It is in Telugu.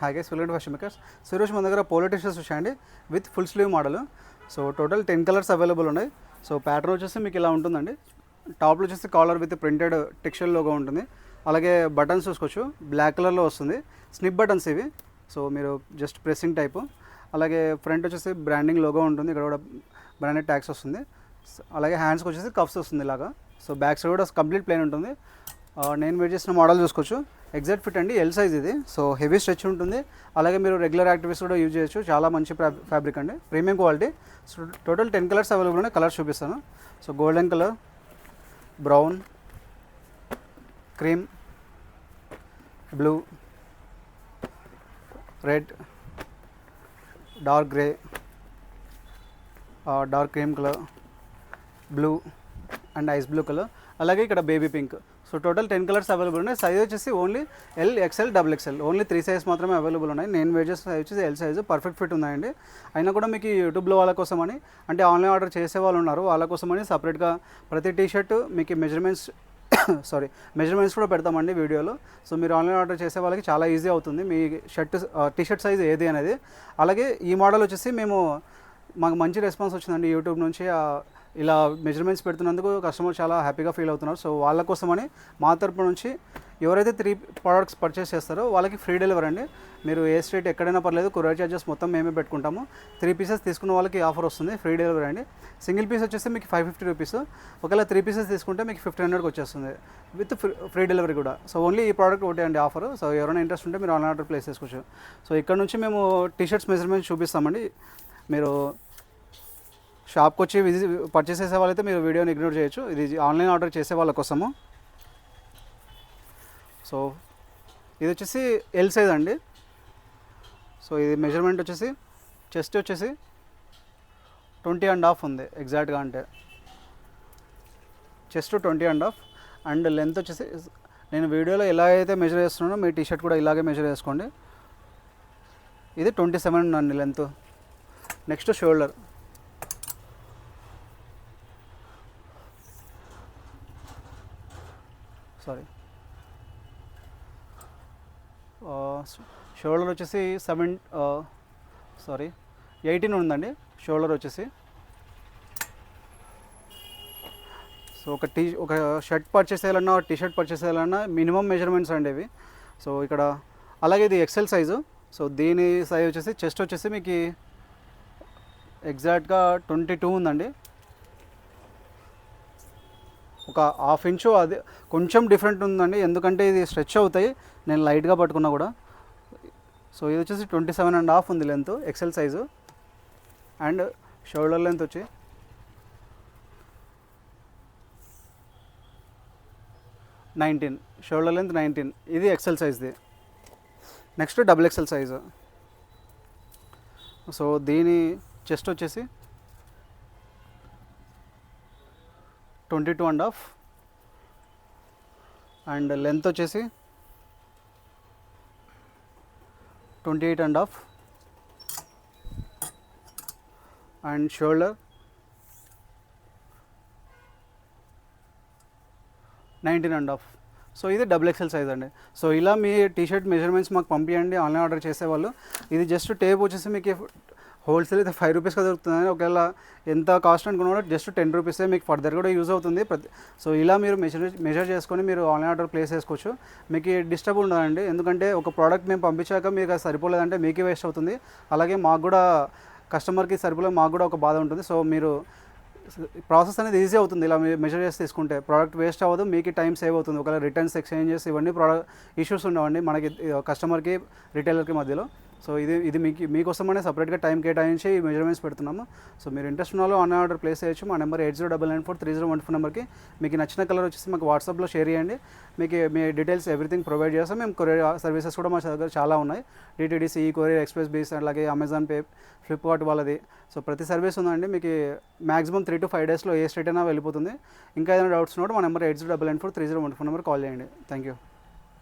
Hi guys, welcome to fashion makers. So ఈరోజు మన దగ్గర పోలో టీ షర్ట్స్ వచ్చాయండి with full sleeve model. So total 10 colours available ఉన్నాయి. సో ప్యాటర్న్ వచ్చేసి మీకు ఇలా ఉంటుందండి. టాప్లో వచ్చేసి collar with printed texture logo ఉంటుంది. అలాగే బటన్స్ చూసుకోవచ్చు, బ్లాక్ కలర్లో వస్తుంది. స్నిప్ బటన్స్ ఇవి. సో మీరు జస్ట్ ప్రెస్సింగ్ టైపు. అలాగే ఫ్రంట్ వచ్చేసి బ్రాండింగ్ లోగో ఉంటుంది, ఇక్కడ కూడా బ్రాండెడ్ ట్యాగ్స్ వస్తుంది. అలాగే హ్యాండ్స్కి వచ్చేసి కఫ్స్ వస్తుంది ఇలాగా. సో బ్యాక్ సైడ్ కూడా కంప్లీట్ ప్లేన్ ఉంటుంది. నేను వెయిట్ చేసిన మోడల్ చూసుకోవచ్చు, ఎగ్జాక్ట్ ఫిట్ అండి, ఎల్ సైజ్ ఇది. సో హెవీ స్ట్రెచ్ ఉంటుంది. అలాగే మీరు రెగ్యులర్ యాక్టివిటీస్ కూడా యూజ్ చేయొచ్చు. చాలా మంచి ఫ్యాబ్రిక్ అండి, premium quality. So total 10 colours available ఉన్నాయి. కలర్స్ చూపిస్తాను. So golden colour, brown, cream, blue, red, dark grey, dark cream colour, blue and ice blue colour, అలాగే ఇక్కడ baby pink. So total 10 colours available ఉన్నాయి. సైజ్ వచ్చేసి only L, XL, double XL, only 3 size మాత్రమే అవైలబుల్ ఉన్నాయి. నేను వెయిట్ చేసిన సైజ్ వచ్చేసి ఎల్ సైజు, పర్ఫెక్ట్ ఫిట్ ఉన్నాయండి. అయినా కూడా మీకు యూట్యూబ్లో వాళ్ళ కోసమని, అంటే ఆన్లైన్ ఆర్డర్ చేసే వాళ్ళు ఉన్నారు, వాళ్ళ కోసమని సపరేట్గా ప్రతి టీషర్ట్ మీకు మెజర్మెంట్స్ కూడా పెడతామండి వీడియోలో. సో మీరు ఆన్లైన్ ఆర్డర్ చేసే వాళ్ళకి చాలా ఈజీ అవుతుంది మీ టీషర్ట్ సైజ్ ఏది అనేది. అలాగే ఈ మోడల్ వచ్చేసి మాకు మంచి రెస్పాన్స్ వచ్చిందండి యూట్యూబ్ నుంచి. ఇలా మెజర్మెంట్స్ పెడుతున్నందుకు కస్టమర్ చాలా హ్యాపీగా ఫీల్ అవుతున్నారు. సో వాళ్ళ కోసమని మా తరపు నుంచి ఎవరైతే 3 ప్రోడక్ట్స్ పర్చేస్ చేస్తారో వాళ్ళకి ఫ్రీ డెలివరీ అండి. మీరు ఏ స్టేట్ ఎక్కడైనా పర్లేదు, కొరియర్ చార్జెస్ మొత్తం మేమే పెట్టుకుంటాము. 3 పీసెస్ తీసుకున్న వాళ్ళకి ఆఫర్ వస్తుంది, ఫ్రీ డెలివరీ అండి. సింగిల్ పీస్ వచ్చేసి మీకు 550 రూపీస్. ఒకవేళ 3 పీసెస్ తీసుకుంటే మీకు 1500కి వచ్చేస్తుంది విత్ ఫ్రీ డెలివరీ కూడా. సో ఓన్లీ ఈ ప్రోడక్ట్ ఒకటే అండి ఆఫర్. సో ఎవరైనా ఇంట్రెస్ట్ ఉంటే మీరు ఆన్లైన్ ఆర్డర్ ప్లేస్ చేసుకోవచ్చు. సో ఇక్కడ నుంచి మేము టీషర్ట్స్ మెజర్మెంట్స్ చూపిస్తామండి. మీరు షాప్కి వచ్చి పర్చేస్ చేసే వాళ్ళైతే మీరు వీడియోని ఇగ్నోర్ చేయొచ్చు. ఇది ఆన్లైన్ ఆర్డర్ చేసే వాళ్ళ కోసము. సో ఇది వచ్చేసి ఎల్ సైజ్ అండి. సో ఇది మెజర్మెంట్ వచ్చేసి చెస్ట్ వచ్చేసి 20.5 ఉంది ఎగ్జాక్ట్గా, అంటే చెస్ట్ 20.5 అండ్ లెంత్ వచ్చేసి నేను వీడియోలో ఎలా అయితే మెజర్ చేస్తున్నానో మీ టీషర్ట్ కూడా ఇలాగే మెజర్ చేసుకోండి. ఇది 27 అండి లెంత్. నెక్స్ట్ షోల్డర్, షోల్డర్ వచ్చేసి 18 ఉందండి షోల్డర్ వచ్చేసి. సో ఒక షర్ట్ పర్చేస్ చేయాలన్నా, టీషర్ట్ పర్చేస్ చేయాలన్నా మినిమం మెజర్మెంట్స్ అండి ఇవి. సో ఇక్కడ అలాగే ఇది ఎక్సెల్ సైజు. సో దీని సైజ్ వచ్చేసి చెస్ట్ వచ్చేసి మీకు ఎగ్జాక్ట్గా 22 ఉందండి. ఒక హాఫ్ ఇంచు అది కొంచెం డిఫరెంట్ ఉందండి, ఎందుకంటే ఇది స్ట్రెచ్ అవుతాయి నేను లైట్గా పట్టుకున్నా కూడా. సో ఇది వచ్చేసి 27.5 ఉంది length, XL size. And shoulder length వచ్చి 19, షోల్డర్ లెంత్ 19, ఇది ఎక్సెల్ సైజ్ది. Next double XL size. So దీని చెస్ట్ వచ్చేసి 22.5 అండ్ లెంత్ వచ్చేసి 28.5 అండ్ షోల్డర్ 19.5. సో ఇది డబుల్ ఎక్సెల్ సైజ్ అండి. సో ఇలా మీ టీషర్ట్ మెజర్మెంట్స్ మాకు పంపించండి ఆన్లైన్ ఆర్డర్ చేసేవాళ్ళు. ఇది జస్ట్ టేప్ వచ్చేసి మీకు హోల్సేల్ అయితే 5 రూపీస్గా దొరుకుతుంది. ఒకవేళ ఎంత కాస్ట్ అనుకున్నా జస్ట్ 10 రూపీసే, మీకు ఫర్దర్ కూడా యూజ్ అవుతుంది. సో ఇలా మీరు మెజర్ చేసుకొని మీరు ఆన్లైన్ ఆర్డర్ ప్లేస్ చేసుకోవచ్చు. మీకు డిస్టర్బ్ ఉండదండి, ఎందుకంటే ఒక ప్రోడక్ట్ మేము పంపించాక మీకు అది సరిపోలేదంటే మీకే వేస్ట్ అవుతుంది. అలాగే మాకు కూడా కస్టమర్కి సరిపోలేదు, మాకు కూడా ఒక బాధ ఉంటుంది. సో మీరు ప్రాసెస్ అనేది ఈజీ అవుతుంది ఇలా మెజర్ చేసి తీసుకుంటే. ప్రోడక్ట్ వేస్ట్ అవ్వదు, మీకు టైం సేవ్ అవుతుంది. ఒకవేళ రిటర్న్స్, ఎక్స్చేంజెస్ ఇవన్నీ ఇష్యూస్ ఉండవండి మనకి కస్టమర్కి రిటైలర్కి మధ్యలో. సో ఇది మీకోసమనే సపరేట్గా టైం కేటాయించి ఈ మెజర్మెంట్స్ పెడుతున్నాము. సో మీరు ఇంట్రెస్ట్ ఉన్న వాళ్ళు ఆన్లైన్ ఆర్డర్ ప్లేస్ చేయొచ్చు. మా నెంబర్ 80994301 నెంబర్కి మీకు నచ్చిన కలర్ వచ్చేసి మాకు వాట్సాప్లో షేర్ చేయండి. మీకు మీ డీటెయిల్స్ ఎవ్రీథింగ్ ప్రొవైడ్ చేస్తాం. మేము కొరియర్ సర్వీసెస్ కూడా మా దగ్గర చాలా ఉన్నాయి. డిటీడీసీ, కొరియర్ ఎక్స్ప్రెస్ బీస్, అలాగే అమెజాన్ పే, ఫ్లిప్కార్ట్ వాళ్ళది. సో ప్రతి సర్వీస్ ఉందండి. మీకు మ్యాక్సిమం 3 to 5 డేస్లో ఏ స్టేట్ అయినా వెళ్ళిపోతుంది. ఇంకా ఏదైనా డౌట్స్ ఉన్నప్పుడు మా నెంబర్ 80994301 నెంబర్ కాల్ చేయండి. Thank you.